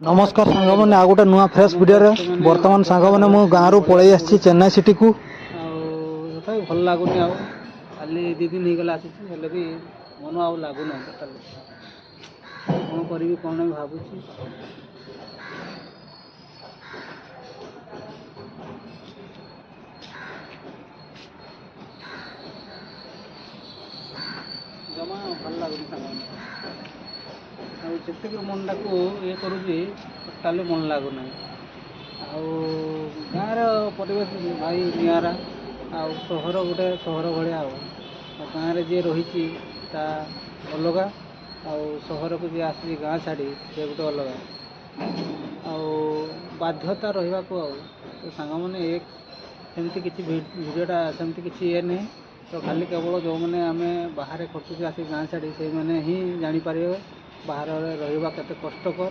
नमस्कार सांग मैंने आ गोटे नुआ फ्रेश वीडियो बर्तमान सांग मैंने मो गाँव रू पलि आसी चेन्नई सिटी को भल लगुनि खाली 2 दिन होगा आसी भी मन आ लगुना कौन करी कौन भावुँ जमा भल लगुनि सांग जी मन टाक ये करुँच टोटाली मन लगुना गाँव परिवेश भाई निरा सहर गोटे सहर भाया गाँव जी रही अलग सहर को जी आसी गाँ छाड़ी से गोटे अलग बाध्यता रहा तो सांग मैंने एक सेमती किसी भिडटा सेमती किसी ये नहीं तो खाली केवल जो मैंने आम बाहर खटुचे आसी गाँ छाड़ी से मैंने ही जापर बाहर रहा केते कष्टकर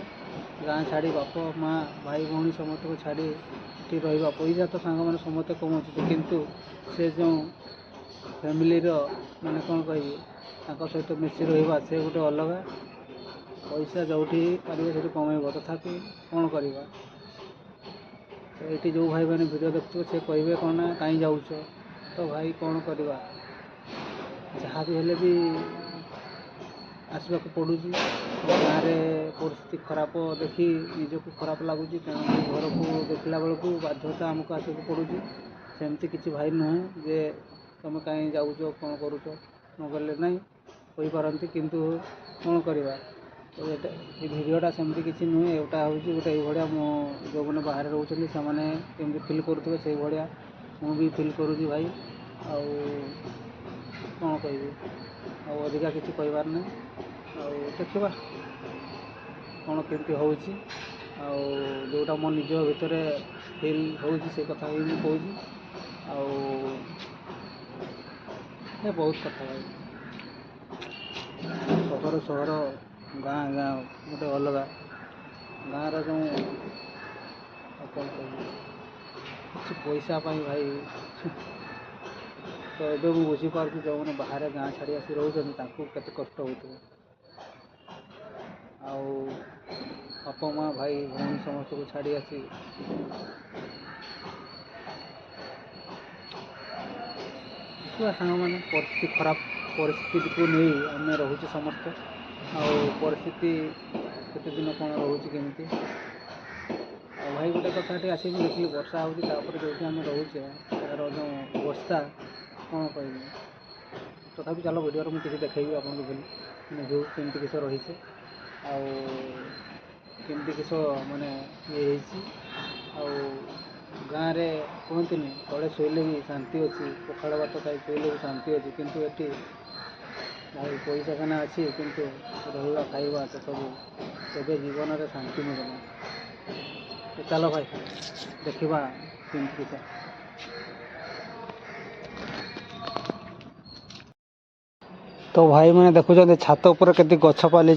गाँ छाड़ी बाप माँ भाई भौणी समस्त को छाड़ी रहा पैसा तो सांग मैंने समस्ते कमाऊँ किंतु से जो फैमिली माने कौन कह सहित मिसी रहा से गोटे अलग पैसा जो पारे से कमेब तथापि कौन करवा तो ये जो भाई मैंने वीडियो देखते से कहे कौन ना कहीं जाऊँ तो भाई कौन करवा जहाँ भी हेले भी आसवाक पड़ू गाँव में परिस्थिति खराब देखी निजक खराब लगुच घर को देखला बेलू बाध्यता आमको आसवाक पड़ू सेमती किसी भाई नुहे जे तुम कहीं जाऊच कौन करुच नगले ना पारती किंतु कौन करवा तो ये भिडटा सेमती किसी नुहे एटा हूँ गोटे ये जो मैंने बाहर रोचे से मैंने फिल करुवे से भाया मुझे फिल करुँच भाई आ कौन कह अधिका किसी कहबार ना देखा कौन केमती हो जोटा मो निज भितर फिल हो कथा ही कहूँ बहुत कथा भाई सहर सहर गाँ गाँ गोटे अलग गाँव जो कौन कह किसी पैसा भाई तो ये मुझे बुझीपार जो मैंने बाहर गाँ छाड़ी आसी रोचे कष्ट हो बापा माँ भाई भौणी समस्त को छाड़ी आसी सांग मैंने परिस्थिति खराब परिस्थिति को नहीं आम रोचे समस्ते परिस्थिति केते दिन कौन रोचे केमती भाई गोटे कथा आसिक देखिए वर्षा हो जो आम रोचे तार जो वर्षा कौन कह तथापि चलो वीडियो मुझे किसी देखी आपको बोली जो केमती किस रही केमती किस माने ये गाँव में कहते तले शोले भी शांति अच्छी पखाड़ भात खाई शोले भी शांति अच्छी किंतु ये भाई पैसा खाना अच्छी किंतु रहा खाइबा तो सब जीवन में शांति मिले तो चलो भाई देखा केमती किस तो भाई मैंने देखुं छात उपर के गछ पाली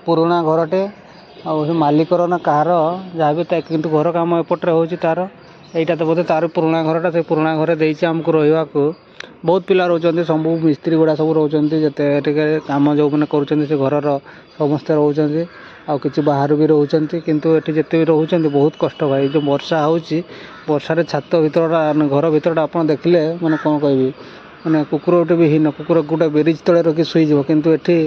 पुराणा घरटे आ मालिकर ना कहार जहाँ भी किंतु घर काम एपटे हो तार यहाँ तो बोधे तार पुराणा घरटा से पुराणा घर देती आमको रहा बहुत पिला रोच सब मिस्त्री गुड़ा सब रोचे जिते कम जो मैंने कर घर समस्ते रोचे आ कि बाहर भी रोचे किंतु ये जिते भी रोचे बहुत कष्ट भाई जो वर्षा वर्षार छात भरटा घर भरटा आप देखले मैंने कौन कह मैंने कुकुर गोटे भी हीन कुकुर गोटे ब्रिज तले रखी शुईज किंतु ये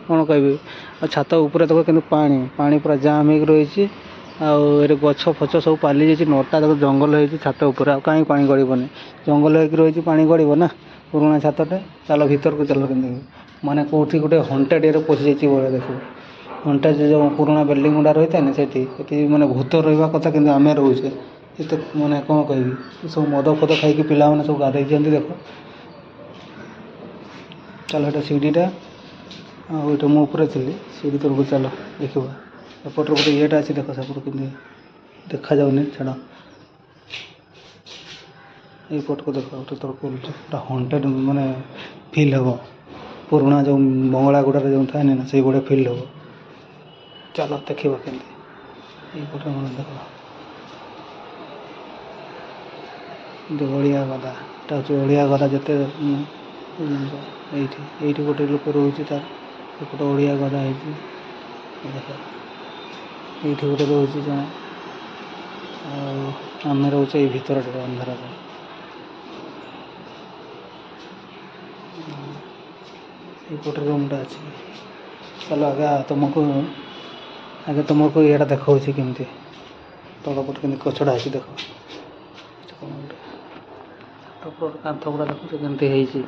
कौन कह छात उपर देख कि पानी पूरा जाम हो रही गछ फच सब पाली जाइए नटा तक जंगल हो छात उपर कहीं पानी गड़बनी जंगल हो रही पानी गड़ब ना पुराणा छातटे चलो भीतर को चलो कि माने कौटी गोटे हंटेड ये पशि जाइए देख हंटेड जो पुराणा बिल्डिंग गुड़ा रही था से मैंने भूत रहा कथा कि आम रोचे ये मैंने कौन कह सब मद फद खाई पिला मैंने सब गाधे देख चलो ये सीढ़ीटा आईटा मुझे थी सीढ़ी तरफ चलो देखा एपटर गोटे येटा अच्छी देख सेपट कि देखा जाऊनी छाड़ यपट को देख गोटे तरफ पूरा हंटेड माने फिल हम पुराणा जो बंगला गुड़ा जो था ना से गुड़ा फिल हम चलो देखा केपटे मैंने देख अड़िया गदा अड़िया गदा जिते ये गोटे लोक रोचे तार सेपटे अड़िया गदा देख ଏଇଠି ଗୋଟେ ରହୁଛି ଜଣେ, ଆଉ ଆମେ ରହୁଛୁ ଏଇ ଭିତରଟାରେ ଅନ୍ଧାରରେ। ଏଇପଟେ ରୁମ୍ଟା ଅଛି। ଚାଲ ତୁମକୁ ଇଏଟା ଦେଖାଉଛି କେମିତି ତଳ ପଟେ କେମିତି କଚଡ଼ା ହେଇଛି ଦେଖ। ଛାତ ଉପର କାନ୍ଥ ଗୁଡ଼ା ଦେଖୁଛ କେମିତି ହେଇଛି,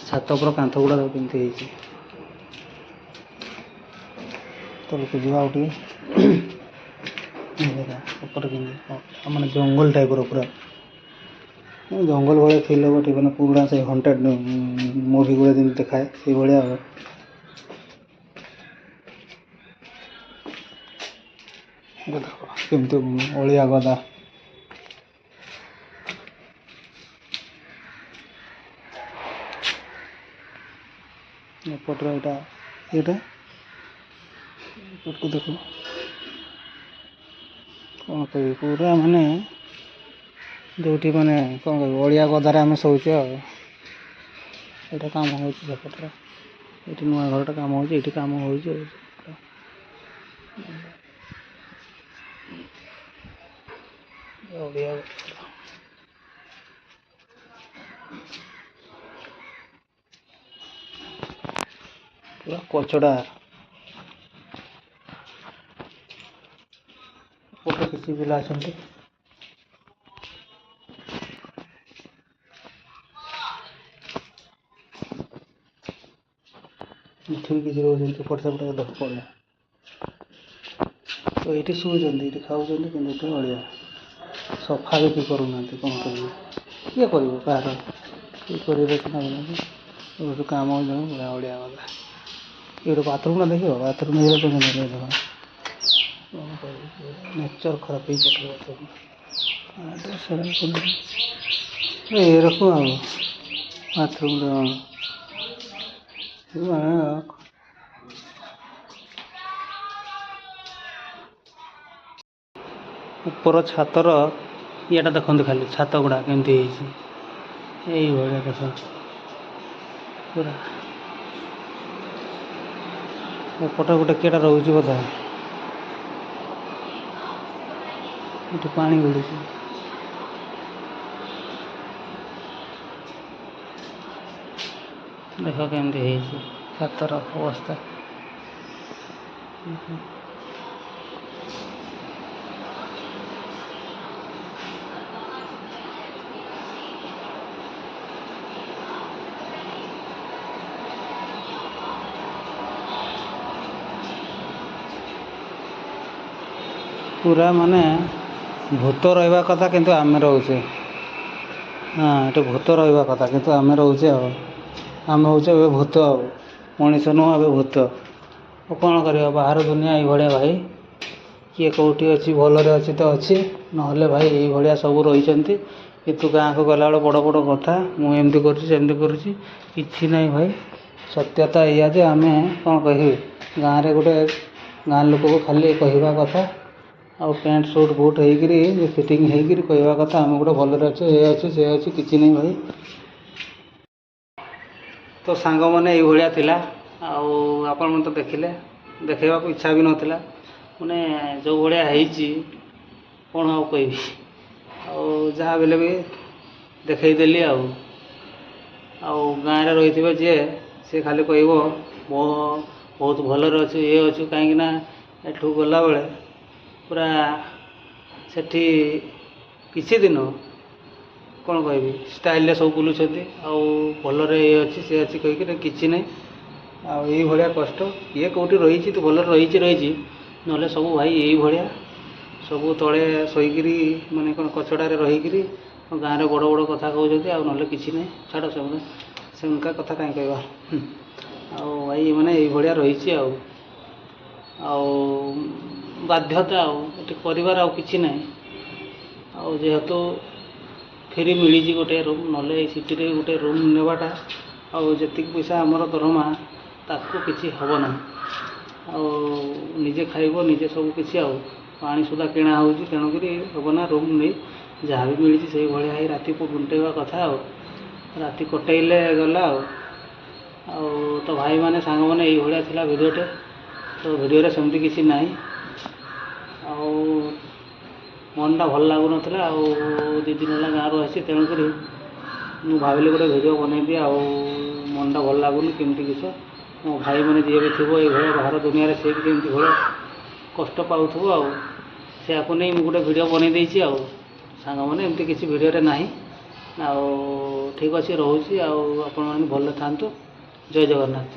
ଛାତ ଉପର କାନ୍ଥ ଗୁଡ଼ା ଦେଖ କେମିତି ହେଇଛି। ତଳକୁ ଯିବା ଆଉ ଟିକେ ଉପରେ କେମିତି ମାନେ ଜଙ୍ଗଲ ଟାଇପ୍ର ପୁରା ଜଙ୍ଗଲ ଭଳିଆ ଫିଲ୍ ହେବ ଟିକେ, ମାନେ ପୁରୁଣା ସେ ହଣ୍ଟେଡ୍ ମୁଭି ଗୁଡ଼ା ଯେମିତି ଦେଖାଏ ସେଇଭଳିଆ ଆଉ। ଦେଖ କେମିତି ଅଳିଆ ଗଦା। ଏପଟର ଏଇଟା ଏପଟକୁ ଦେଖ କ'ଣ କହିବି, ପୁରା ମାନେ ଯେଉଁଠି ମାନେ କ'ଣ କହିବି ଅଳିଆ ଗଦାରେ ଆମେ ଶୋଉଛୁ ଆଉ। ଏଇଟା କାମ ହେଉଛି ସେପଟରେ, ଏଇଠି ନୂଆ ଘରଟା କାମ ହେଉଛି, ଏଇଠି କାମ ହେଉଛି ଆଉ। ଅଳିଆ ପୁରା କଚଡ଼ା। ଏପଟେ କିଛି ପିଲା ଅଛନ୍ତି। ଏଠି ବି କିଛି ରହୁଛନ୍ତି, ଏପଟ ସେପଟ ଦେଖ ପଡ଼ିଲା। ତ ଏଇଠି ଶୋଉଛନ୍ତି, ଏଇଠି ଖାଉଛନ୍ତି, କିନ୍ତୁ ଏଠି ଅଳିଆ ସଫା ବି କରୁନାହାନ୍ତି। କ'ଣ କରିବେ, କିଏ କରିବ, କାହାର କିଏ କରିବେ କି ନାଗୁନାହାନ୍ତି। ଏଠୁ କାମ ପୁରା ଅଳିଆ ଗଲା। ଏଇଠି ବାଥରୁମ୍ଟା ଦେଖିବ, ବାଥରୁମ୍ ହେଇଗଲେ ତ ଦେଖ କ'ଣ କରିବି, ନେଚର୍ ଖରାପ ହେଇପଡ଼ିବ ବାଥରୁମ୍। ଏରকম ଆଉ ବାଥରୁମ୍ର ଉପର ଛାତର ଇଏଟା ଦେଖନ୍ତୁ, ଖାଲି ଛାତ ଗୁଡ଼ା କେମିତି ହେଇଛି ଏଇଭଳିଆ ଦେଖ ପୁରା। ଏପଟେ ଗୋଟେ କିଏଟା ରହୁଛି ବୋଧେ, ଏଠି ପାଣି ଗଡ଼ୁଛି। ଦେଖ କେମିତି ହେଇଛି ଛାତର ଅବସ୍ଥା। ପୁରା ମାନେ ଭୂତ ରହିବା କଥା, କିନ୍ତୁ ଆମେ ରହୁଛେ। ଏଠି ଭୂତ ରହିବା କଥା, କିନ୍ତୁ ଆମେ ରହୁଛେ ଆଉ। ଆମେ ହେଉଛେ ଏବେ ଭୂତ, ଆଉ ମଣିଷ ନୁହଁ, ଏବେ ଭୂତ। ଆଉ କ'ଣ କରିବା, ବାହାର ଦୁନିଆ ଏଇଭଳିଆ ଭାଇ। କିଏ କେଉଁଠି ଅଛି, ଭଲରେ ଅଛି ତ ଅଛି, ନହେଲେ ଭାଇ ଏଇଭଳିଆ ସବୁ ରହିଛନ୍ତି। କିନ୍ତୁ ଗାଁକୁ ଗଲାବେଳେ ବଡ଼ ବଡ଼ କଥା, ମୁଁ ଏମିତି କରୁଛି ସେମିତି କରୁଛି, କିଛି ନାହିଁ ଭାଇ। ସତ୍ୟତା ଏଇଆ ଯେ ଆମେ କ'ଣ କହିବି, ଗାଁରେ ଗୋଟେ ଗାଁ ଲୋକକୁ ଖାଲି କହିବା କଥା, ଆଉ ପ୍ୟାଣ୍ଟ ସୁଟ୍ ବୁଟ୍ ହେଇକିରି ଫିଟିଙ୍ଗ ହେଇକିରି କହିବା କଥା, ଆମେ ଗୋଟେ ଭଲରେ ଅଛୁ, ଏ ଅଛି ସେ ଅଛି, କିଛି ନାହିଁ ଭାଇ। ତ ସାଙ୍ଗମାନେ ଏଇଭଳିଆ ଥିଲା। ଆଉ ଆପଣମାନେ ତ ଦେଖିଲେ, ଦେଖେଇବାକୁ ଇଚ୍ଛା ବି ନଥିଲା, ମାନେ ଯେଉଁ ଭଳିଆ ହେଇଛି କ'ଣ ଆଉ କହିବି। ଆଉ ଯାହା ହେଲେ ବି ଦେଖେଇଦେଲି ଆଉ। ଆଉ ଗାଁରେ ରହିଥିବେ ଯିଏ, ସେ ଖାଲି କହିବ ବହୁତ ଭଲରେ ଅଛୁ, ଇଏ ଅଛୁ। କାହିଁକିନା ଏଠୁ ଗଲାବେଳେ ପୁରା ସେଠି କିଛି ଦିନ କ'ଣ କହିବି ଷ୍ଟାଇଲ୍ରେ ସବୁ ବୁଲୁଛନ୍ତି, ଆଉ ଭଲରେ ଇଏ ଅଛି ସେ ଅଛି କହିକି କିଛି ନାହିଁ। ଆଉ ଏଇଭଳିଆ କଷ୍ଟ, କିଏ କେଉଁଠି ରହିଛି ତ ଭଲରେ ରହିଛି, ନହେଲେ ସବୁ ଭାଇ ଏଇଭଳିଆ ସବୁ ତଳେ ଶୋଇକିରି, ମାନେ କ'ଣ କଚଡ଼ାରେ ରହିକିରି ଗାଁରେ ବଡ଼ ବଡ଼ କଥା କହୁଛନ୍ତି, ଆଉ ନହେଲେ କିଛି ନାହିଁ। ଛାଡ଼ ସେମିକା କଥା କାହିଁ କହିବା। ଆଉ ଭାଇ ମାନେ ଏଇଭଳିଆ ରହିଛି ଆଉ ବାଧ୍ୟତା, ଆଉ ଏଠି କରିବାର ଆଉ କିଛି ନାହିଁ। ଆଉ ଯେହେତୁ ଫ୍ରି ମିଳିଛି ଗୋଟେ ରୁମ୍, ନହେଲେ ଏଇ ସିଟିରେ ଗୋଟେ ରୁମ୍ ନେବାଟା, ଆଉ ଯେତିକି ପଇସା ଆମର ଦରମା ତାକୁ କିଛି ହେବ ନାହିଁ। ଆଉ ନିଜେ ଖାଇବ ନିଜେ ସବୁ କିଛି, ଆଉ ପାଣି ସୁଦ୍ଧା କିଣା ହେଉଛି, ତେଣୁକରି ହେବ ନା ରୁମ୍ ନେଇ ଯାହା ବି ମିଳିଛି ସେଇଭଳିଆ ହେଇ ରାତିକୁ ଗୁଣ୍ଟେଇବା କଥା। ଆଉ ରାତି କଟେଇଲେ ଗଲା। ଆଉ ତ ଭାଇମାନେ ସାଙ୍ଗମାନେ ଏଇଭଳିଆ ଥିଲା ଭିଡ଼ିଓଟେ। ତ ଭିଡ଼ିଓରେ ସେମିତି କିଛି ନାହିଁ, ଆଉ ମନଟା ଭଲ ଲାଗୁନଥିଲା। ଆଉ 2 ଦିନ ହେଲା ଗାଁରୁ ଆସି, ତେଣୁକରି ମୁଁ ଭାବିଲି ଗୋଟେ ଭିଡ଼ିଓ ବନେଇଦିଏ। ଆଉ ମନଟା ଭଲ ଲାଗୁନି, କେମିତି କିସ ମୋ ଭାଇମାନେ ଯିଏ ବି ଥିବ ଏଇଭଳିଆ ବାହାର ଦୁନିଆରେ, ସେ ବି କେମିତି ଭଳିଆ କଷ୍ଟ ପାଉଥିବ। ଆଉ ସେୟାକୁ ନେଇ ମୁଁ ଗୋଟେ ଭିଡ଼ିଓ ବନେଇ ଦେଇଛି। ଆଉ ସାଙ୍ଗମାନେ ଏମିତି କିଛି ଭିଡ଼ିଓରେ ନାହିଁ। ଆଉ ଠିକ୍ ଅଛି, ରହୁଛି। ଆଉ ଆପଣମାନେ ଭଲରେ ଥାଆନ୍ତୁ। ଜୟ ଜଗନ୍ନାଥ।